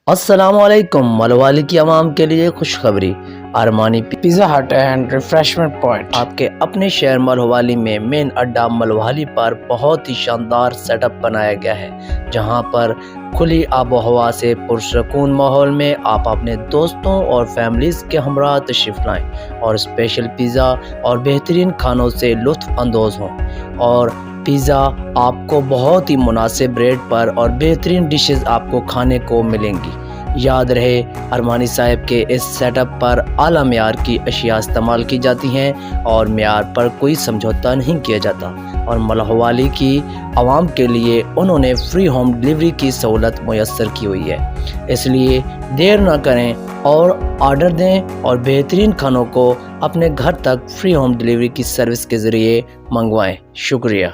अस्सलामुअलैकुम। मलवाली की आवाम के लिए खुशखबरी। अरमानी पिज़्ज़ा हट एंड रिफ्रेशमेंट पॉइंट आपके अपने शहर मलवाली में मेन अड्डा मलवाली पर बहुत ही शानदार सेटअप बनाया गया है, जहां पर खुली आबो हवा से पुरसकून माहौल में आप अपने दोस्तों और फैमिलीज़ के हमरा तशरीफ़ लाएं और स्पेशल पिज़्ज़ा और बेहतरीन खानों से लुत्फ़ अंदोज़ हों। और पिज़्ज़ा आपको बहुत ही मुनासिब रेट पर और बेहतरीन डिशेस आपको खाने को मिलेंगी। याद रहे, अरमानी साहब के इस सेटअप पर आला मेयार की अशिया इस्तेमाल की जाती हैं और मेयार पर कोई समझौता नहीं किया जाता। और मलवाली की आवाम के लिए उन्होंने फ्री होम डिलीवरी की सहूलत मुयस्सर की हुई है। इसलिए देर ना करें और ऑर्डर दें और बेहतरीन खानों को अपने घर तक फ्री होम डिलीवरी की सर्विस के ज़रिए मंगवाएं। शुक्रिया।